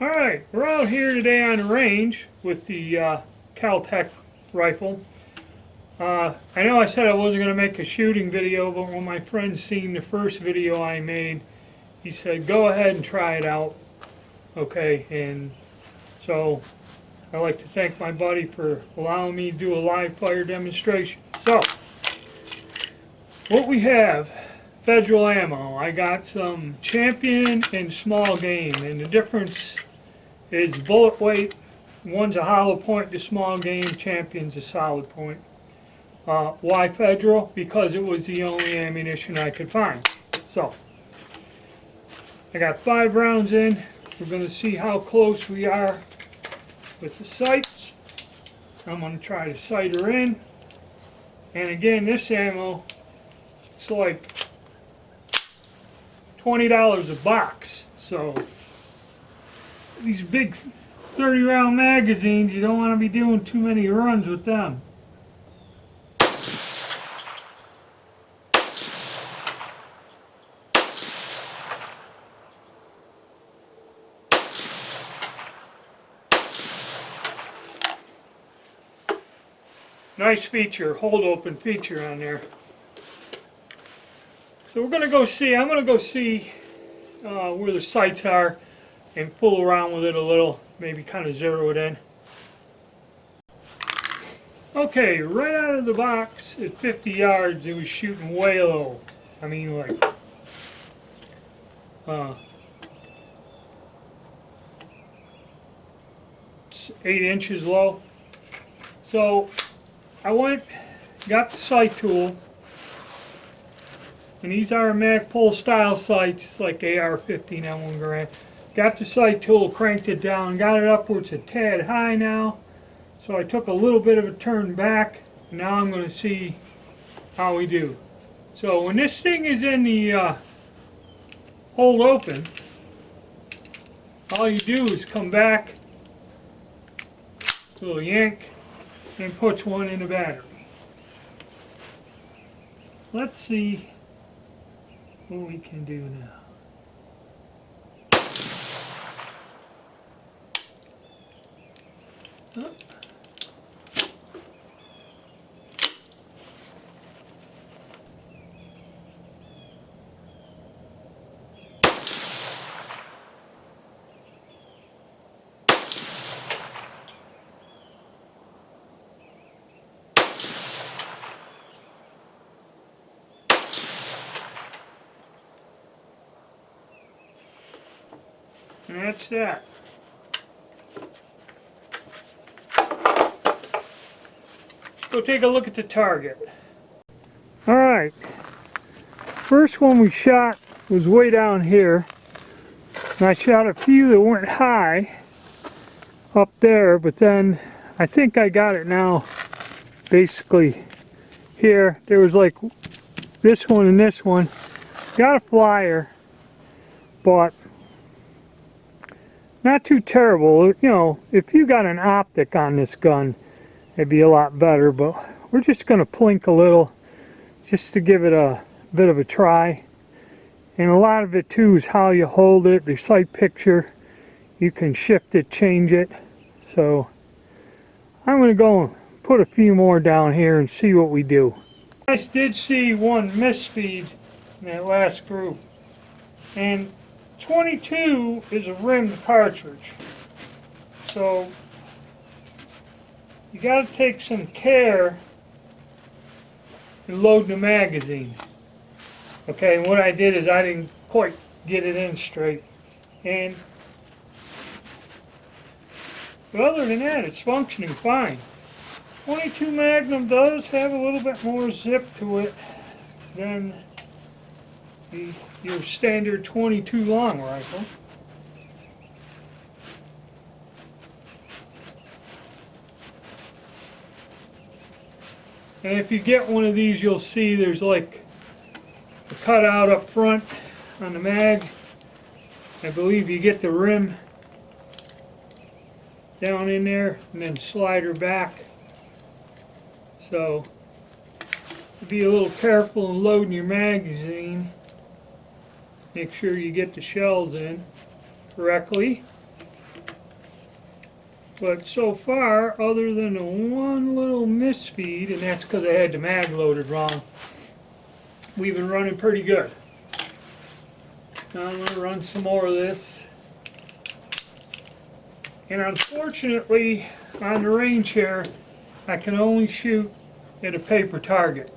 Alright, we're out here today on the range with the Caltech rifle. I know I said I wasn't going to make a shooting video, but when my friend seen the first video I made, he said, go ahead and try it out. Okay, and so I'd like to thank my buddy for allowing me to do a live fire demonstration. So, what we have, federal ammo. I got some Champion and small game, and the difference is bullet weight. One's a hollow point, the small game. Champion's a solid point. Why federal? Because it was the only ammunition I could find. So, I got 5 rounds in. We're going to see how close we are with the sights. I'm going to try to sight her in. And again, this ammo, it's like $20 a box. So these big 30 round magazines, you don't want to be doing too many runs with them. Nice feature, hold open feature on there. So we're going to go see, I'm going to go see where the sights are and fool around with it a little, maybe kind of zero it in. Okay, right out of the box at 50 yards it was shooting way low. I mean like 8 inches low. So I went, got the sight tool, and these are Magpul style sights like AR-15 M1 Garand. Got the sight tool, cranked it down, got it upwards a tad high now. So I took a little bit of a turn back, and now I'm going to see how we do. So when this thing is in the hold open, all you do is come back, little yank, and puts one in the battery. Let's see what we can do now. Oh. And that's that. Go take a look at the target. Alright, first one we shot was way down here. And I shot a few that went high up there, but then I think I got it now basically here. There was like this one and this one. Got a flyer, but not too terrible. You know, if you got an optic on this gun, it'd be a lot better, but we're just going to plink a little just to give it a bit of a try. And a lot of it too is how you hold it, the sight picture. You can shift it, change it. So I'm going to go and put a few more down here and see what we do. I did see one misfeed in that last group. And 22 is a rimmed cartridge, so you got to take some care in loading the magazine. Okay, and what I did is I didn't quite get it in straight, but other than that, it's functioning fine. 22 Magnum does have a little bit more zip to it than your standard 22 long rifle. And if you get one of these, you'll see there's like a cutout up front on the mag. I believe you get the rim down in there and then slide her back. So be a little careful in loading your magazine. Make sure you get the shells in correctly. But so far, other than the one little misfeed, and that's because I had the mag loaded wrong, we've been running pretty good. Now I'm going to run some more of this. And unfortunately, on the range here, I can only shoot at a paper target.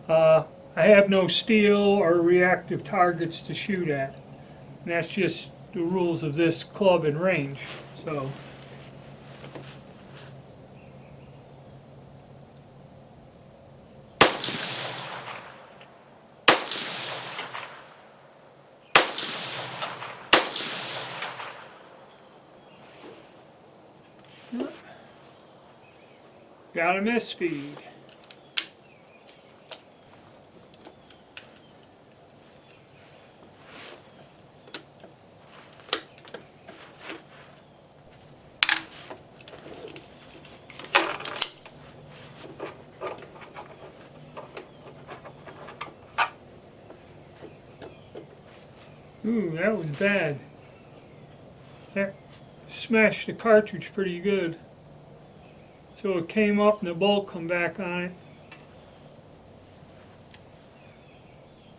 I have no steel or reactive targets to shoot at. And that's just the rules of this club and range. So. Got a misfeed. Ooh, that was bad. That smashed the cartridge pretty good. So it came up and the bolt come back on it.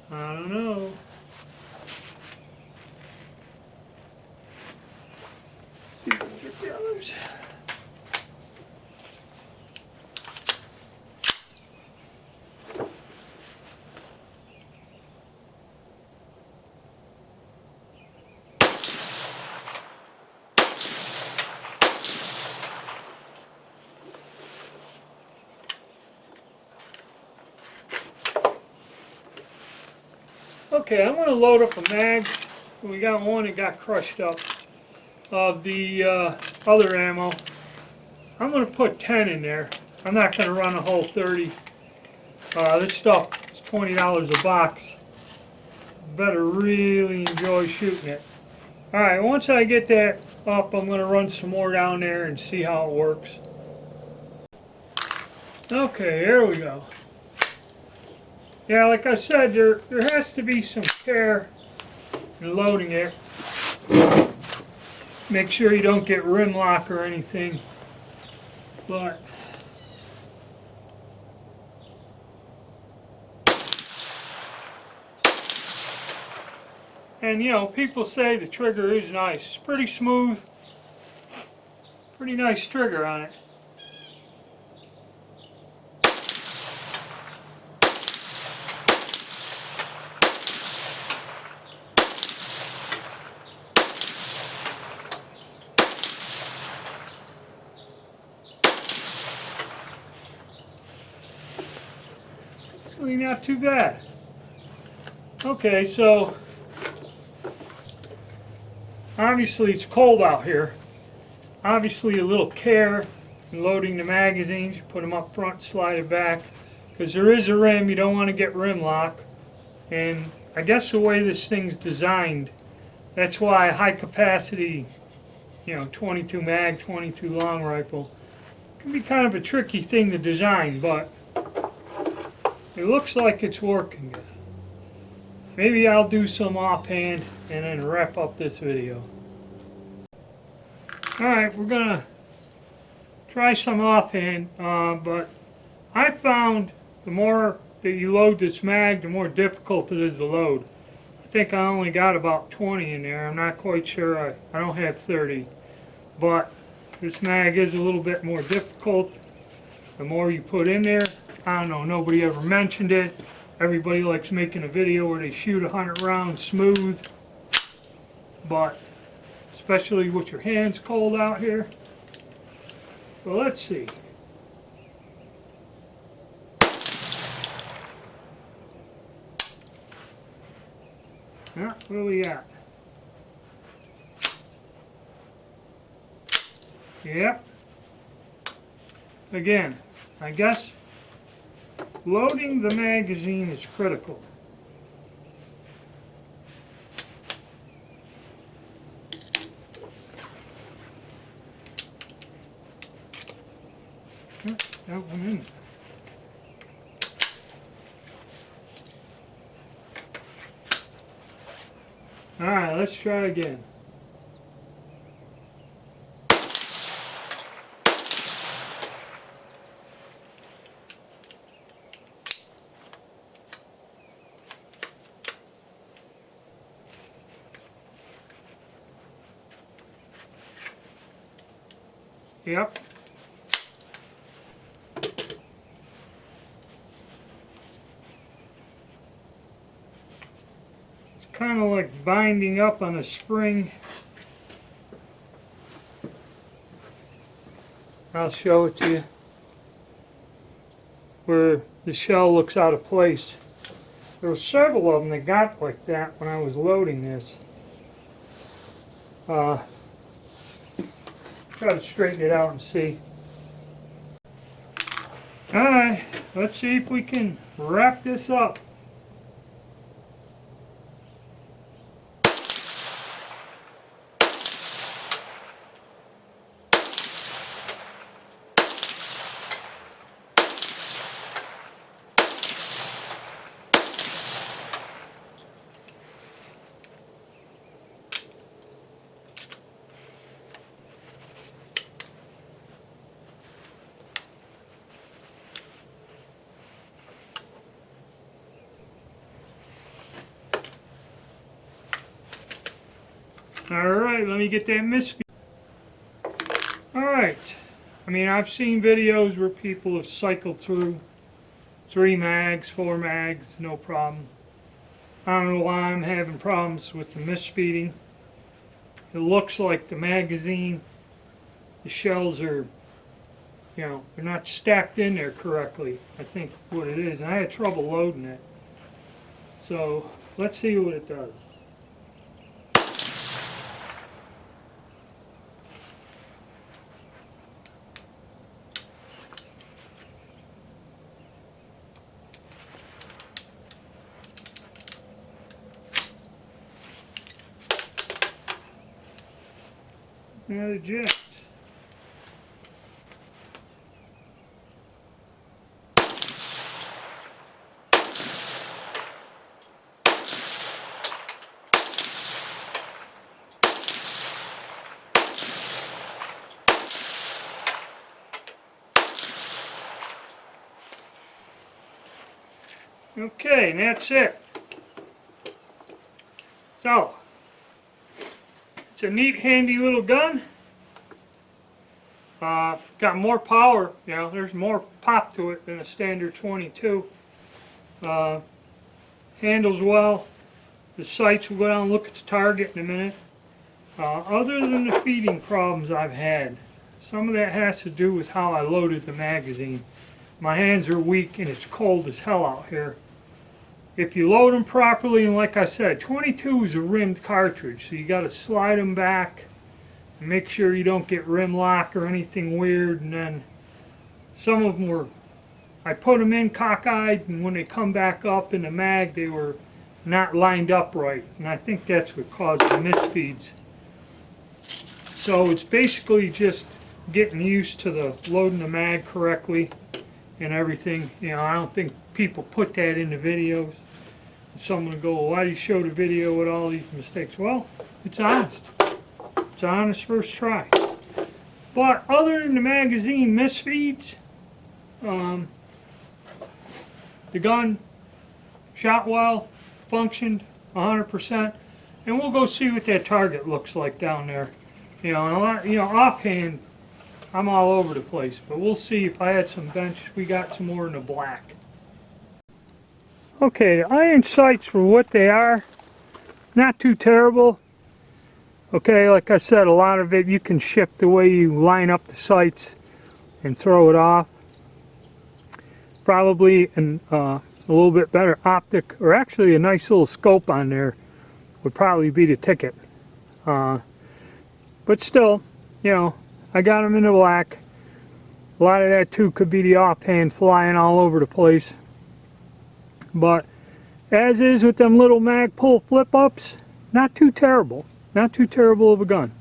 I don't know. Let's see if we can get the others. Okay, I'm going to load up a mag. We got one that got crushed up of the other ammo. I'm going to put 10 in there. I'm not going to run a whole 30. This stuff is $20 a box. Better really enjoy shooting it. Alright, once I get that up, I'm going to run some more down there and see how it works. Okay, here we go. Yeah, like I said, there has to be some care in loading it. Make sure you don't get rim lock or anything. But and you know, people say the trigger is nice. It's pretty smooth. Pretty nice trigger on it. Really not too bad. Okay, so obviously it's cold out here. Obviously a little care in loading the magazines. You put them up front, slide it back, because there is a rim. You don't want to get rim lock. And I guess the way this thing's designed, that's why a high capacity, you know, 22 mag, 22 long rifle can be kind of a tricky thing to design, but it looks like it's working good. Maybe I'll do some offhand and then wrap up this video. Alright, we're going to try some offhand, but I found the more that you load this mag, the more difficult it is to load. I think I only got about 20 in there. I'm not quite sure. I don't have 30. But this mag is a little bit more difficult. The more you put in there, I don't know, nobody ever mentioned it. Everybody likes making a video where they shoot 100 rounds smooth. But, especially with your hands cold out here. So let's see. Yeah, what do we got? Yep. Again, I guess loading the magazine is critical. That one in. Alright, let's try again. Yep. It's kind of like binding up on a spring. I'll show it to you. Where the shell looks out of place. There were several of them that got like that when I was loading this. Try to straighten it out and see. Alright, let's see if we can wrap this up. Alright, let me get that misfeed. Alright, I mean, I've seen videos where people have cycled through 3 mags, 4 mags, no problem. I don't know why I'm having problems with the misfeeding. It looks like the magazine, the shells are, you know, they're not stacked in there correctly, I think what it is. And I had trouble loading it. So, let's see what it does. Now eject. Okay, and that's it. So, it's a neat, handy little gun. Got more power, you know, there's more pop to it than a standard 22. Handles well. The sights, we'll go down and look at the target in a minute. Other than the feeding problems I've had, some of that has to do with how I loaded the magazine. My hands are weak and it's cold as hell out here. If you load them properly, and like I said, 22 is a rimmed cartridge, so you got to slide them back and make sure you don't get rim lock or anything weird. And then some of them were, I put them in cockeyed, and when they come back up in the mag, they were not lined up right, and I think that's what caused the misfeeds. So it's basically just getting used to the loading the mag correctly and everything. You know, I don't think people put that in the videos. Someone will go, well, why do you show the video with all these mistakes? Well, it's honest. It's an honest first try. But other than the magazine misfeeds, the gun shot well, functioned 100%, and we'll go see what that target looks like down there. You know, and a lot, you know, offhand, I'm all over the place, but we'll see. If I had some bench, we got some more in the black. Okay, the iron sights for what they are, not too terrible. Okay, like I said, a lot of it you can shift the way you line up the sights and throw it off. Probably a little bit better optic, or actually a nice little scope on there would probably be the ticket. But still, you know, I got them in the black. A lot of that too could be the offhand flying all over the place. But as is with them little mag pull flip ups, not too terrible. Not too terrible of a gun.